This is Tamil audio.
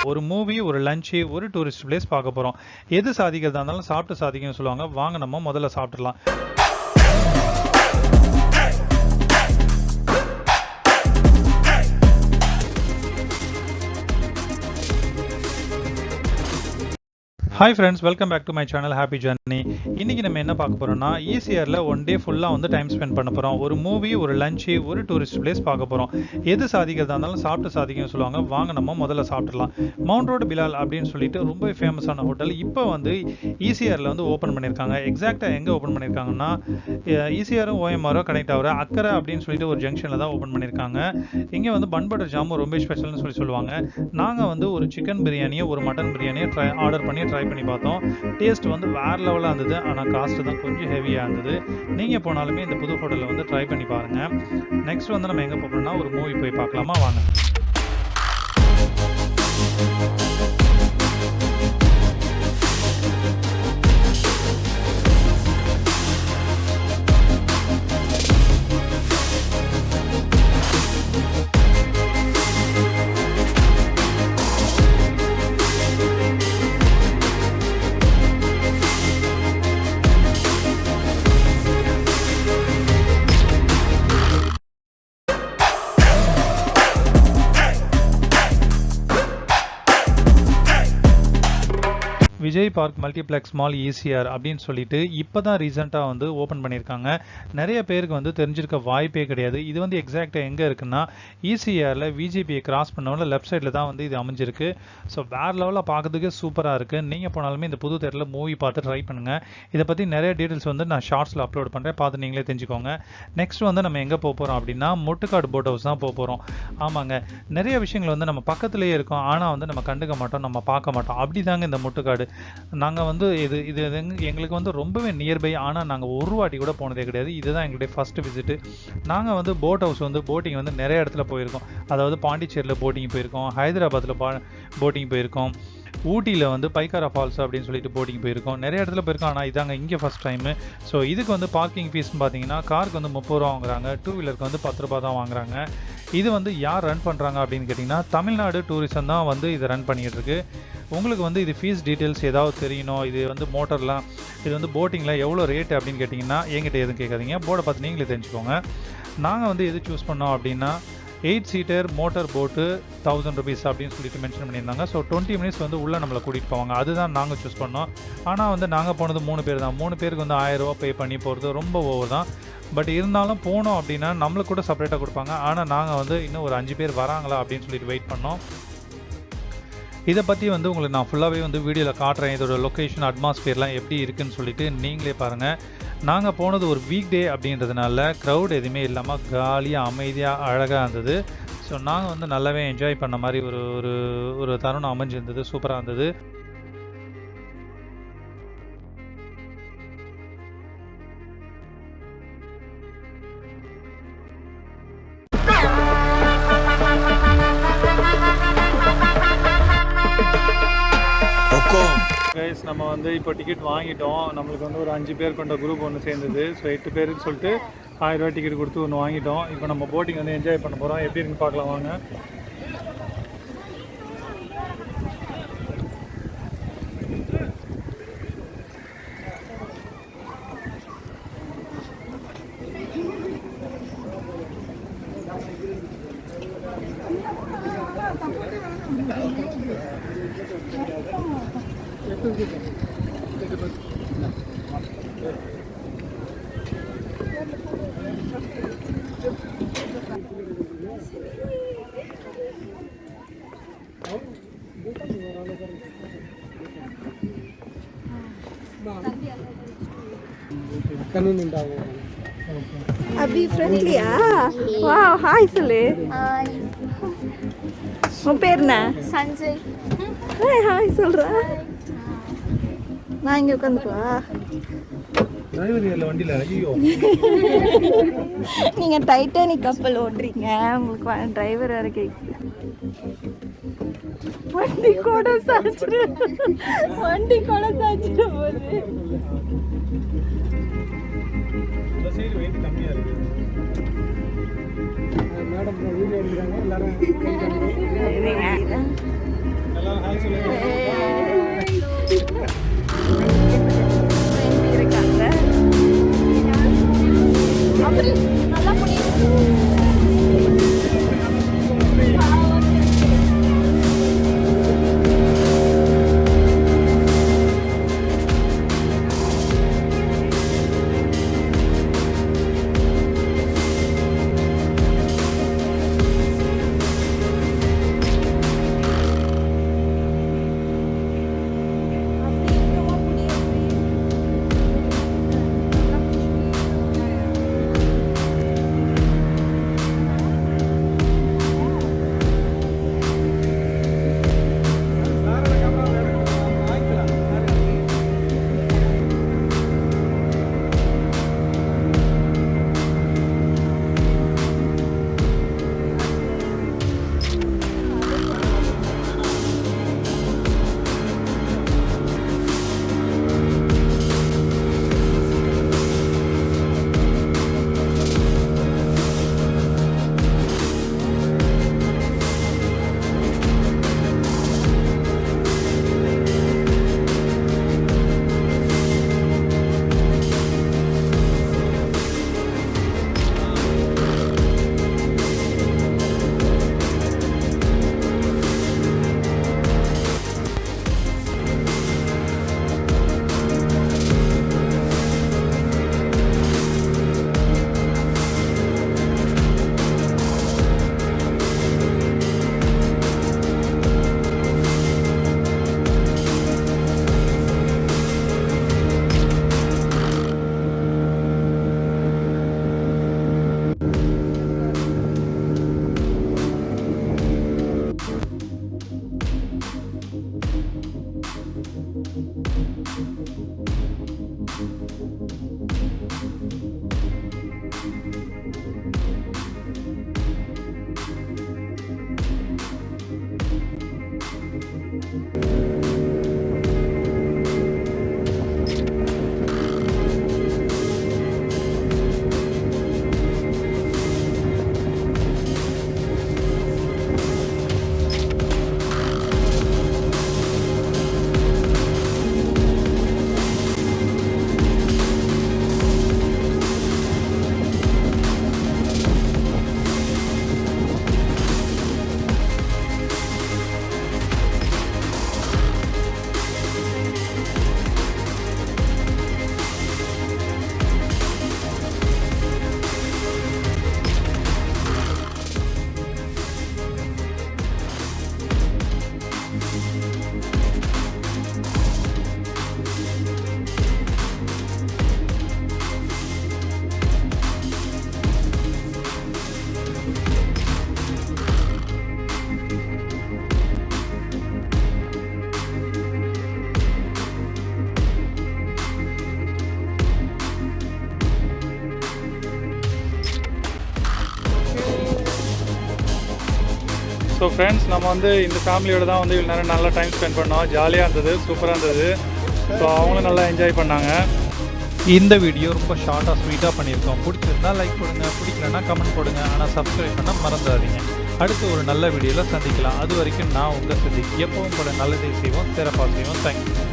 ஒரு மூவி, ஒரு லஞ்ச், ஒரு டூரிஸ்ட் பிளேஸ் பார்க்க போறோம். எது சாதிக்கிறதா இருந்தாலும் சாப்பிட்டு சாதிக்கணும்னு சொல்லுவாங்க. வாங்க நம்ம முதல்ல சாப்பிடலாம். Hi friends, welcome back to my channel happy journey. இன்றைக்கி நம்ம என்ன பார்க்க போகிறோம்னா, ஈசிஆரில் ஒன் டே ஃபுல்லாக வந்து டைம் ஸ்பெண்ட் பண்ண போகிறோம். ஒரு மூவி, ஒரு லஞ்சு, ஒரு டூரிஸ்ட் பிளேஸ் பார்க்க போகிறோம். எது சாதிக்கிறதா இருந்தாலும் சாப்பிட்டு சாதிக்கணும்னு சொல்லுவாங்க. வாங்க நம்ம முதல்ல சாப்பிட்றலாம். மவுண்ட் ரோடு பிலால் அப்படின்னு சொல்லிட்டு ரொம்ப ஃபேமஸான ஹோட்டல் இப்போ வந்து ஈசிஆரில் வந்து ஓப்பன் பண்ணியிருக்காங்க. எக்ஸாக்டாக எங்கே ஓப்பன் பண்ணியிருக்காங்கன்னா, ஈசிஆரும் ஓஎம்ஆரும் கனெக்ட் ஆகிற அக்கரை அப்படின்னு சொல்லிட்டு ஒரு ஜங்ஷனில் தான் ஓப்பன் பண்ணியிருக்காங்க. இங்கே வந்து பன் பட்டர் ஜாமுன் ரொம்ப ஸ்பெஷல்னு சொல்லுவாங்க. நாங்கள் வந்து ஒரு சிக்கன் பிரியாணியை, ஒரு மட்டன் பிரியாணியை ஆர்டர் பண்ணி ட்ரை பண்ணி பார்த்தோம். டேஸ்ட் வந்து வேற லெவலாக இருந்தது. ஆனால் காஸ்ட் தான் கொஞ்சம் ஹெவியாக இருந்தது. நீங்கள் போனாலுமே இந்த புது ஹோட்டலில் வந்து ட்ரை பண்ணி பாருங்கள். நெக்ஸ்ட் வந்து நம்ம எங்கே போகிறோம்னா, ஒரு மூவி போய் பார்க்கலாமா வாங்க. Vijay park multiplex mall ECR அப்படின்னு சொல்லிட்டு இப்போ தான் ரீசெண்டாக வந்து ஓப்பன் பண்ணியிருக்காங்க. நிறைய பேருக்கு வந்து தெரிஞ்சிருக்க வாய்ப்பே கிடையாது. இது வந்து எக்ஸாக்டாக எங்கே இருக்குன்னா, ஈசிஆரில் விஜிபியை கிராஸ் பண்ணவங்கள லெஃப்ட் சைடில் தான் வந்து இது அமைஞ்சிருக்கு. ஸோ வேறு லெவலில் பார்க்கறதுக்கு சூப்பராக இருக்குது. நீங்கள் போனாலுமே இந்த புது தேட்டரில் மூவி பார்த்து ட்ரை பண்ணுங்கள். இதை பற்றி நிறைய டீட்டெயில்ஸ் வந்து நான் ஷார்ட்ஸில் அப்லோட் பண்ணுறேன், பார்த்து நீங்களே தெரிஞ்சுக்கோங்க. நெக்ஸ்ட் வந்து நம்ம எங்கே போக போகிறோம் அப்படின்னா, முட்டுக்காடு போட் ஹவுஸ் தான் போக போகிறோம். ஆமாங்க, நிறைய விஷயங்கள் வந்து நம்ம பக்கத்துலேயே இருக்கோம், ஆனால் வந்து நம்ம கண்டுக்க மாட்டோம், நம்ம பார்க்க மாட்டோம். அப்படி தாங்க இந்த முட்டுக்காடு. நாங்கள் வந்து இது எங்களுக்கு வந்து ரொம்பவே நியர்பை. ஆனால் நாங்கள் ஒரு வாட்டி கூட போனதே கிடையாது. இதுதான் எங்களுடைய ஃபஸ்ட்டு விசிட்டு. நாங்கள் வந்து போட் ஹவுஸ் வந்து போட்டிங் வந்து நிறைய இடத்துல போயிருக்கோம். அதாவது பாண்டிச்சேரியில் போட்டிங் போயிருக்கோம், ஹைதராபாத்தில் போட்டிங் போயிருக்கோம், ஊட்டியில் வந்து பைக்காரா ஃபால்ஸ் அப்படின்னு சொல்லிட்டு போட்டிங் போயிருக்கோம். நிறைய இடத்துல போயிருக்கோம். ஆனால் இதாங்க இங்கே ஃபஸ்ட் டைமு. ஸோ இதுக்கு வந்து பார்க்கிங் ஃபீஸ்னு பார்த்தீங்கன்னா, காருக்கு வந்து 30 ரூபா வாங்குறாங்க, டூ வீலருக்கு வந்து 10 ரூபா தான் வாங்குறாங்க. இது வந்து யார் ரன் பண்ணுறாங்க அப்படின்னு கேட்டிங்கன்னா, தமிழ்நாடு டூரிசம் தான் வந்து இதை ரன் பண்ணிகிட்டு இருக்கு. உங்களுக்கு வந்து இது ஃபீஸ் டீட்டெயில்ஸ் ஏதாவது தெரியணும், இது வந்து மோட்டர்லாம், இது வந்து போட்டிங்கில் எவ்வளோ ரேட்டு அப்படின்னு கேட்டிங்கன்னா, என்கிட்ட எதுவும் கேட்காதீங்க, போர்டை பார்த்து நீங்களே தெரிஞ்சுக்கோங்க. நாங்கள் வந்து எது சூஸ் பண்ணோம் அப்படின்னா, 8 சீட்டர் மோட்டர் போட்டு 1000 rupees அப்படின்னு சொல்லிட்டு மென்ஷன் பண்ணியிருந்தாங்க. ஸோ 20 minutes வந்து உள்ளே நம்மளை கூட்டிகிட்டு போவாங்க. அதுதான் நாங்கள் சூஸ் பண்ணோம். ஆனால் வந்து நாங்கள் போனது 3 பேர் தான். 3 பேருக்கு வந்து 1000 ரூபா பே பண்ணி போகிறது ரொம்ப ஓவர் தான். பட் இருந்தாலும் போனோம் அப்படின்னா நம்மளுக்கு கூட செப்பரேட்டாக கொடுப்பாங்க. ஆனால் நாங்கள் வந்து இன்னும் ஒரு 5 பேர் வராங்களா அப்படின்னு சொல்லிட்டு வெயிட் பண்ணோம். இதை பற்றி வந்து உங்களுக்கு நான் ஃபுல்லாகவே வந்து வீடியோவில் காட்டுறேன். இதோட லொக்கேஷன், அட்மாஸ்பியர்லாம் எப்படி இருக்குதுன்னு சொல்லிட்டு நீங்களே பாருங்கள். நாங்கள் போனது ஒரு வீக் டே அப்படின்றதுனால க்ரௌட் எதுவுமே இல்லாமல் காலியாக அமைதியாக அழகாக இருந்தது. ஸோ நாங்கள் வந்து நல்லாவே என்ஜாய் பண்ண மாதிரி ஒரு தருணம் அமைஞ்சிருந்தது. சூப்பராக இருந்தது. கைஸ், நம்ம வந்து இப்போ டிக்கெட் வாங்கிட்டோம். நம்மளுக்கு வந்து ஒரு 5 பேர் கொண்ட குரூப் ஒன்று சேர்ந்தது. ஸோ 8 பேருக்கு சொல்லிட்டு 1000 ரூபா டிக்கெட் கொடுத்து ஒன்று வாங்கிட்டோம். இப்போ நம்ம போட்டிங் வந்து என்ஜாய் பண்ண போகிறோம். எப்படி இருக்குன்னு பார்க்கலாம் வாங்க. अभी फ्रेंडलिया वाओ हाय சொல்லு ஹாய் உன் பேர் என்ன சஞ்சய் ஹாய் ஹாய் சொல்றா நான் இங்க உட்கார்ந்துவா டிரைவர் இல்ல வண்டில ஐயோ நீங்க டைட்டானிக் கப்பல் ஓட்றீங்க உங்களுக்கு டிரைவர் வேற கேக்குது வண்டி கூட சாச்சிரு போகுது சைடு வெயிட் கம்மியா இருக்கு மேடம் வீடியோ எடுக்கறாங்க எல்லாரும் ஸோ ஃப்ரெண்ட்ஸ் நம்ம வந்து இந்த ஃபேமிலியோட தான் வந்து இவ்வளோ நேரம் நல்லா டைம் ஸ்பெண்ட் பண்ணோம். ஜாலியாக இருந்தது, சூப்பராக இருந்தது. ஸோ அவங்களும் நல்லா என்ஜாய் பண்ணாங்க. இந்த வீடியோ ரொம்ப ஷார்ட்டாக ஸ்வீட்டாக பண்ணியிருக்கோம். பிடிச்சிருந்தா லைக் கொடுங்க, பிடிக்கலன்னா கமெண்ட் போடுங்க. ஆனால் சப்ஸ்கிரைப் பண்ண மறந்துடாதீங்க. அடுத்து ஒரு நல்ல வீடியோவில் சந்திக்கலாம். அது வரைக்கும் நான் உங்கள் சித்தி. எப்பவும் போல நல்லதை செய்வோம், சிறப்பாக செய்வோம். தேங்க்யூ.